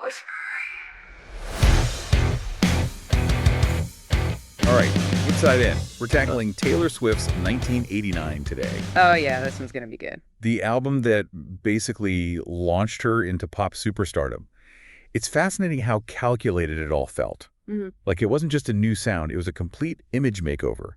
All right, Inside In. We're tackling Taylor Swift's 1989 today. Oh, yeah, this one's going to be good. The album that basically launched her into pop superstardom. It's fascinating how calculated it all felt. Like it wasn't just a new sound, it was a complete image makeover.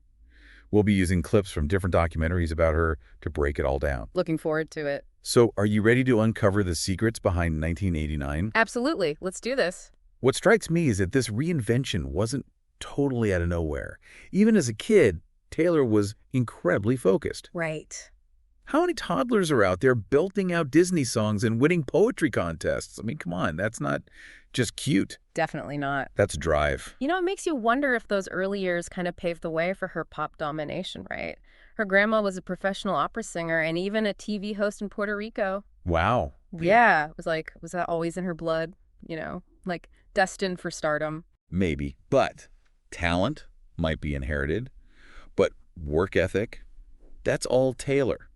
We'll be using clips from different documentaries about her to break it all down. Looking forward to it. So, are you ready to uncover the secrets behind 1989? Absolutely. Let's do this. What strikes me is that this reinvention wasn't totally out of nowhere. Even as a kid, Taylor was incredibly focused. Right. How many toddlers are out there belting out Disney songs and winning poetry contests? I mean, come on, that's not just cute. Definitely not. That's drive. You know, it makes you wonder if those early years kind of paved the way for her pop domination, right? Her grandma was a professional opera singer and even a TV host in Puerto Rico. Wow. Yeah, it was like, was that always in her blood? You know, like destined for stardom. Maybe, but talent might be inherited, but work ethic, that's all Taylor.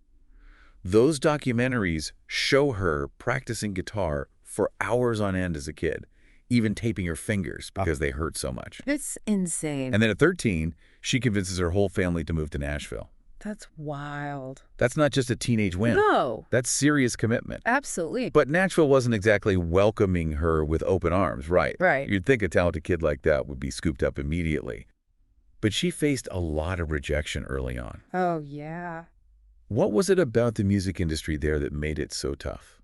Those documentaries show her practicing guitar for hours on end as a kid, even taping her fingers because they hurt so much. That's insane. And then at 13, she convinces her whole family to move to Nashville. That's wild. That's not just a teenage whim. No. That's serious commitment. Absolutely. But Nashville wasn't exactly welcoming her with open arms, right? Right. You'd think a talented kid like that would be scooped up immediately. But she faced a lot of rejection early on. Oh, yeah. What was it about the music industry there that made it so tough?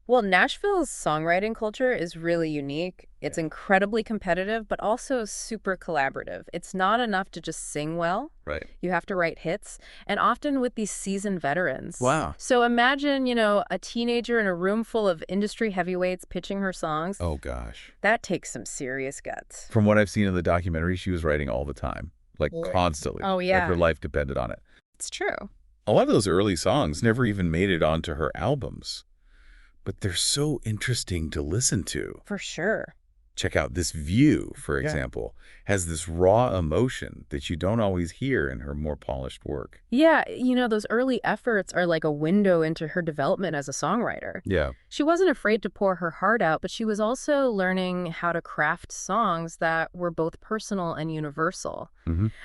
Well, Nashville's songwriting culture is really unique. It's incredibly competitive, but also super collaborative. It's not enough to just sing well. Right. You have to write hits, and often with these seasoned veterans. Wow. So imagine, a teenager in a room full of industry heavyweights pitching her songs. Oh, gosh. That takes some serious guts. From what I've seen in the documentary, she was writing all the time, like constantly. Oh, yeah. Like her life depended on it. It's true. A lot of those early songs never even made it onto her albums. But they're so interesting to listen to. For sure. Check out This View, for example, has this raw emotion that you don't always hear in her more polished work. Yeah, those early efforts are like a window into her development as a songwriter. Yeah. She wasn't afraid to pour her heart out, but she was also learning how to craft songs that were both personal and universal.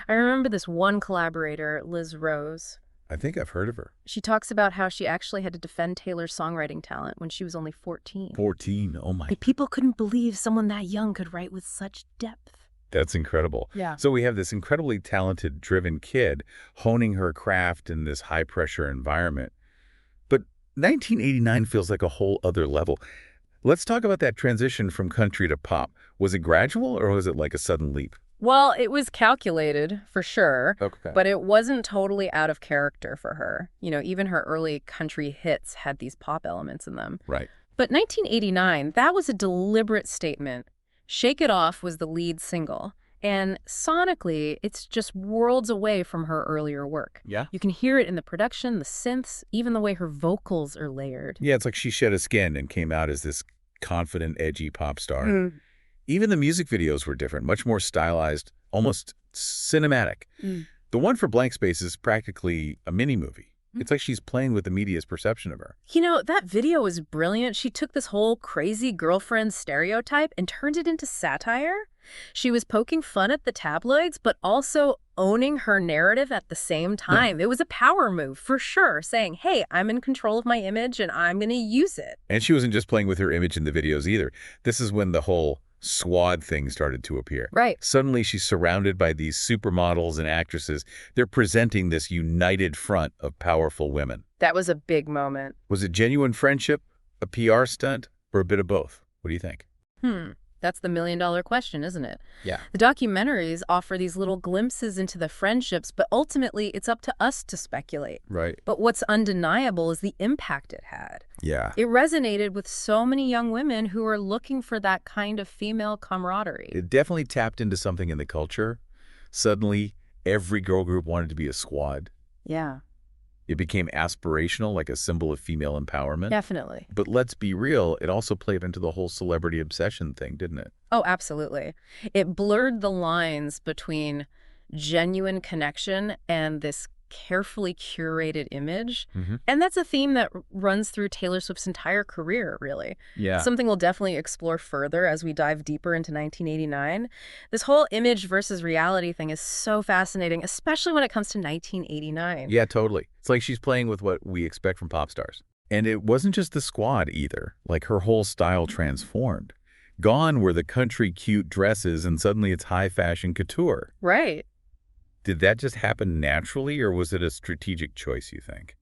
I remember this one collaborator, Liz Rose. I think I've heard of her. She talks about how she actually had to defend Taylor's songwriting talent when she was only 14. 14, oh my. People couldn't believe someone that young could write with such depth. That's incredible. Yeah. So we have this incredibly talented, driven kid honing her craft in this high-pressure environment. But 1989 feels like a whole other level. Let's talk about that transition from country to pop. Was it gradual or was it like a sudden leap? Well, it was calculated, for sure, Okay. but it wasn't totally out of character for her. Even her early country hits had these pop elements in them. Right. But 1989, that was a deliberate statement. Shake It Off was the lead single, and sonically, it's just worlds away from her earlier work. Yeah? You can hear it in the production, the synths, even the way her vocals are layered. Yeah, it's like she shed a skin and came out as this confident, edgy pop star. Even the music videos were different, much more stylized, almost cinematic. The one for Blank Space is practically a mini-movie. It's like she's playing with the media's perception of her. That video was brilliant. She took this whole crazy girlfriend stereotype and turned it into satire. She was poking fun at the tabloids, but also owning her narrative at the same time. It was a power move, for sure, saying, hey, I'm in control of my image and I'm going to use it. And she wasn't just playing with her image in the videos either. This is when the whole SWAD thing started to appear. Right. Suddenly she's surrounded by these supermodels and actresses. They're presenting this united front of powerful women. That was a big moment. Was it genuine friendship, a PR stunt, or a bit of both? What do you think? That's the million-dollar question, isn't it? Yeah. The documentaries offer these little glimpses into the friendships, but ultimately it's up to us to speculate. Right. But what's undeniable is the impact it had. Yeah. It resonated with so many young women who are looking for that kind of female camaraderie. It definitely tapped into something in the culture. Suddenly, every girl group wanted to be a squad. Yeah. It became aspirational, like a symbol of female empowerment. Definitely. But let's be real, it also played into the whole celebrity obsession thing, didn't it? Oh, absolutely. It blurred the lines between genuine connection and this carefully curated image. Hmm. And that's a theme that runs through Taylor Swift's entire career, really. Yeah. Something we'll definitely explore further as we dive deeper into 1989. This whole image versus reality thing is so fascinating, especially when it comes to 1989. Yeah, totally. It's like she's playing with what we expect from pop stars. And it wasn't just the squad either. Like her whole style transformed. Gone were the country cute dresses and suddenly it's high fashion couture. Right. Did that just happen naturally or was it a strategic choice, you think?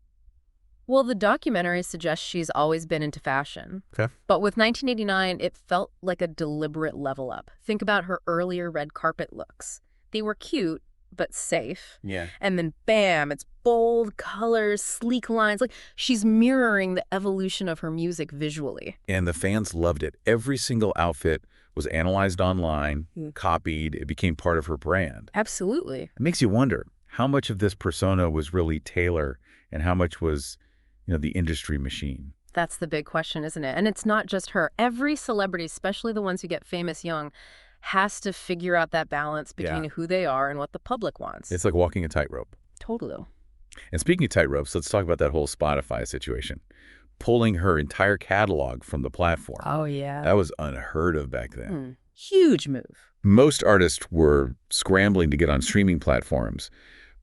Well, the documentary suggests she's always been into fashion. Okay. But with 1989, it felt like a deliberate level up. Think about her earlier red carpet looks. They were cute, but safe. Yeah. And then bam, it's bold colors, sleek lines. Like she's mirroring the evolution of her music visually. And the fans loved it. Every single outfit was analyzed online, copied. It became part of her brand. Absolutely. It makes you wonder how much of this persona was really Taylor and how much was, the industry machine. That's the big question, isn't it? And it's not just her. Every celebrity, especially the ones who get famous young, has to figure out that balance between who they are and what the public wants. It's like walking a tightrope. Totally. And speaking of tightropes, let's talk about that whole Spotify situation. Pulling her entire catalog from the platform. Oh, yeah. That was unheard of back then. Huge move. Most artists were scrambling to get on streaming platforms,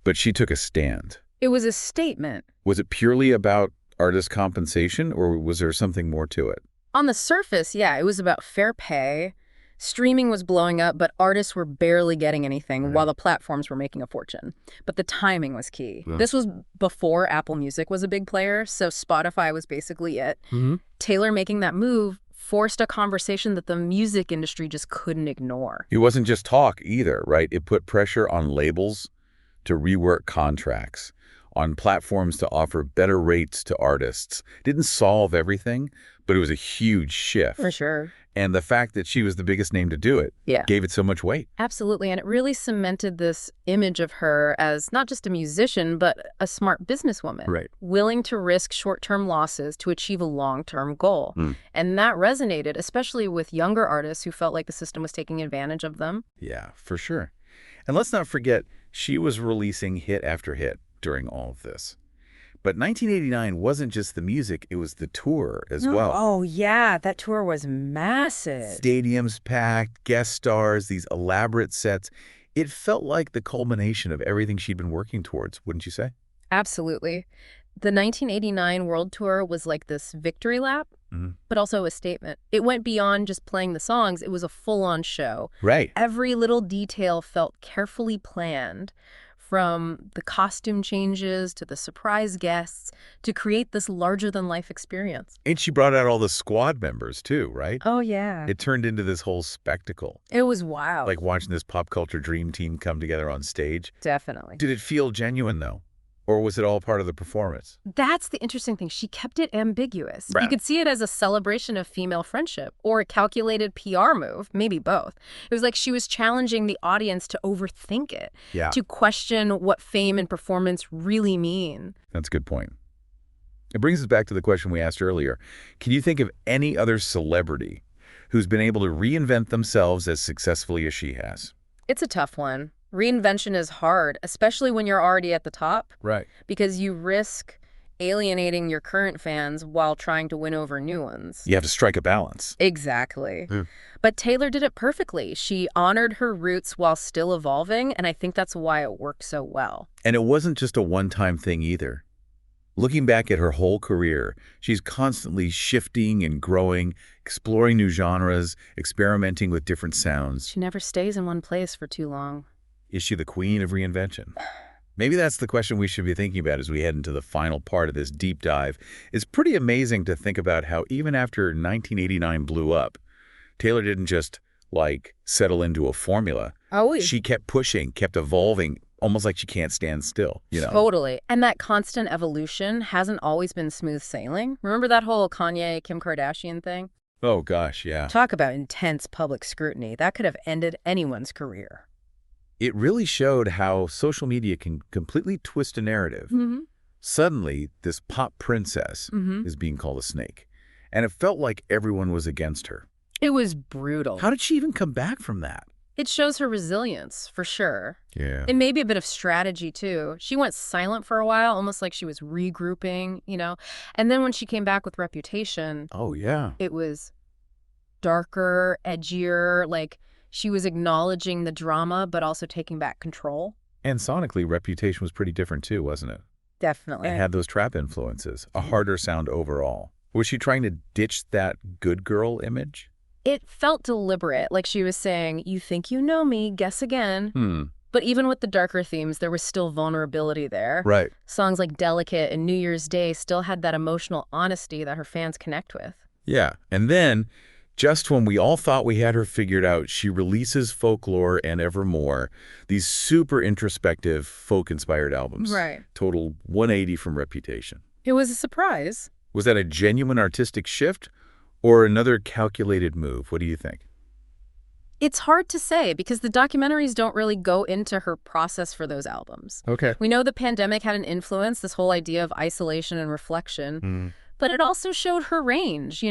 but she took a stand. It was a statement. Was it purely about artist compensation, or was there something more to it? On the surface, yeah, it was about fair pay. Streaming was blowing up, but artists were barely getting anything while the platforms were making a fortune. But the timing was key. Yeah. This was before Apple Music was a big player, so Spotify was basically it. Taylor making that move forced a conversation that the music industry just couldn't ignore. It wasn't just talk either, right? It put pressure on labels to rework contracts, on platforms to offer better rates to artists. Didn't solve everything, but it was a huge shift. For sure. And the fact that she was the biggest name to do it gave it so much weight. Absolutely. And it really cemented this image of her as not just a musician, but a smart businesswoman. Right. Willing to risk short-term losses to achieve a long-term goal. And that resonated, especially with younger artists who felt like the system was taking advantage of them. Yeah, for sure. And let's not forget, she was releasing hit after hit during all of this. But 1989 wasn't just the music, it was the tour as well. Oh, yeah. That tour was massive. Stadiums packed, guest stars, these elaborate sets. It felt like the culmination of everything she'd been working towards, wouldn't you say? Absolutely. The 1989 World Tour was like this victory lap, but also a statement. It went beyond just playing the songs. It was a full-on show. Right. Every little detail felt carefully planned, from the costume changes to the surprise guests, to create this larger-than-life experience. And she brought out all the squad members too, right? Oh, yeah. It turned into this whole spectacle. It was wild. Like watching this pop culture dream team come together on stage. Definitely. Did it feel genuine, though? Or was it all part of the performance? That's the interesting thing. She kept it ambiguous. Right. You could see it as a celebration of female friendship or a calculated PR move, maybe both. It was like she was challenging the audience to overthink it, to question what fame and performance really mean. That's a good point. It brings us back to the question we asked earlier. Can you think of any other celebrity who's been able to reinvent themselves as successfully as she has? It's a tough one. Reinvention is hard, especially when you're already at the top. Right. Because you risk alienating your current fans while trying to win over new ones. You have to strike a balance. Exactly. But Taylor did it perfectly. She honored her roots while still evolving, and I think that's why it worked so well. And it wasn't just a one-time thing either. Looking back at her whole career, she's constantly shifting and growing, exploring new genres, experimenting with different sounds. She never stays in one place for too long. Is she the queen of reinvention? Maybe that's the question we should be thinking about as we head into the final part of this deep dive. It's pretty amazing to think about how even after 1989 blew up, Taylor didn't just, settle into a formula. She kept pushing, kept evolving, almost like she can't stand still, Totally. And that constant evolution hasn't always been smooth sailing. Remember that whole Kanye, Kim Kardashian thing? Oh, gosh, yeah. Talk about intense public scrutiny. That could have ended anyone's career. It really showed how social media can completely twist a narrative. Suddenly, this pop princess is being called a snake. And it felt like everyone was against her. It was brutal. How did she even come back from that? It shows her resilience, for sure. Yeah. It may be a bit of strategy, too. She went silent for a while, almost like she was regrouping, And then when she came back with Reputation, Oh, yeah. it was darker, edgier, like she was acknowledging the drama, but also taking back control. And sonically, Reputation was pretty different too, wasn't it? Definitely. It had those trap influences, a harder sound overall. Was she trying to ditch that good girl image? It felt deliberate, like she was saying, you think you know me, guess again. Hmm. But even with the darker themes, there was still vulnerability there. Right. Songs like Delicate and New Year's Day still had that emotional honesty that her fans connect with. Yeah. And then, just when we all thought we had her figured out, she releases Folklore and Evermore, these super introspective, folk-inspired albums. Right. Total 180 from Reputation. It was a surprise. Was that a genuine artistic shift or another calculated move? What do you think? It's hard to say because the documentaries don't really go into her process for those albums. Okay. We know the pandemic had an influence, this whole idea of isolation and reflection. But it also showed her range,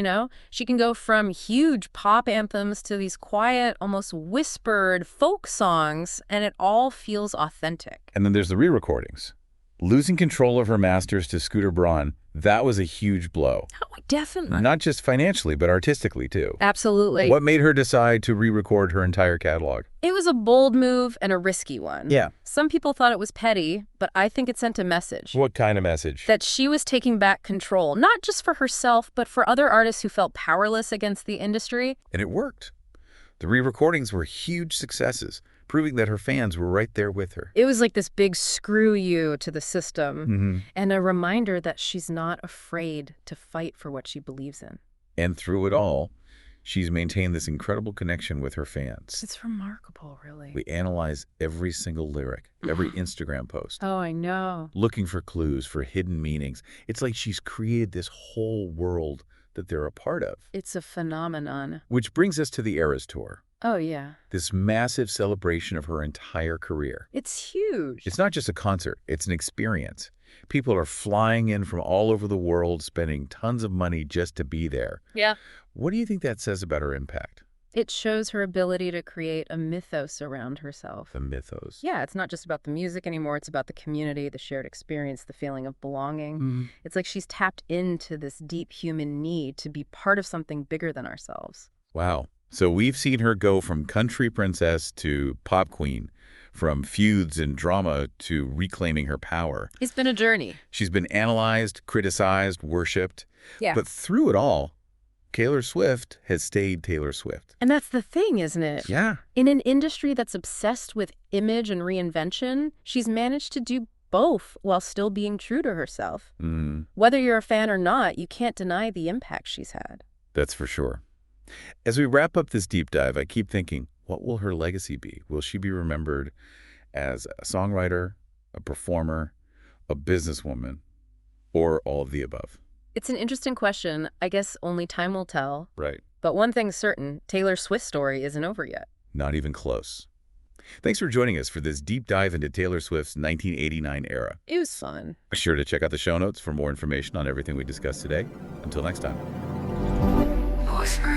She can go from huge pop anthems to these quiet, almost whispered folk songs, and it all feels authentic. And then there's the re-recordings. Losing control of her masters to Scooter Braun, that was a huge blow. Oh, definitely. Not just financially, but artistically, too. Absolutely. What made her decide to re-record her entire catalog? It was a bold move and a risky one. Yeah. Some people thought it was petty, but I think it sent a message. What kind of message? That she was taking back control, not just for herself, but for other artists who felt powerless against the industry. And it worked. The re-recordings were huge successes, proving that her fans were right there with her. It was like this big screw you to the system and a reminder that she's not afraid to fight for what she believes in. And through it all, she's maintained this incredible connection with her fans. It's remarkable, really. We analyze every single lyric, every Instagram post. Oh, I know. Looking for clues, for hidden meanings. It's like she's created this whole world that they're a part of. It's a phenomenon. Which brings us to the Eras Tour. Oh, yeah. This massive celebration of her entire career. It's huge. It's not just a concert, it's an experience. People are flying in from all over the world, spending tons of money just to be there. Yeah. What do you think that says about her impact? It shows her ability to create a mythos around herself. The mythos. Yeah, it's not just about the music anymore. It's about the community, the shared experience, the feeling of belonging. It's like she's tapped into this deep human need to be part of something bigger than ourselves. Wow. So we've seen her go from country princess to pop queen, from feuds and drama to reclaiming her power. It's been a journey. She's been analyzed, criticized, worshipped. Yeah. But through it all, Taylor Swift has stayed Taylor Swift. And that's the thing, isn't it? Yeah. In an industry that's obsessed with image and reinvention, she's managed to do both while still being true to herself. Whether you're a fan or not, you can't deny the impact she's had. That's for sure. As we wrap up this deep dive, I keep thinking, what will her legacy be? Will she be remembered as a songwriter, a performer, a businesswoman, or all of the above? It's an interesting question. I guess only time will tell. Right. But one thing's certain, Taylor Swift's story isn't over yet. Not even close. Thanks for joining us for this deep dive into Taylor Swift's 1989 era. It was fun. Be sure to check out the show notes for more information on everything we discussed today. Until next time. Voice for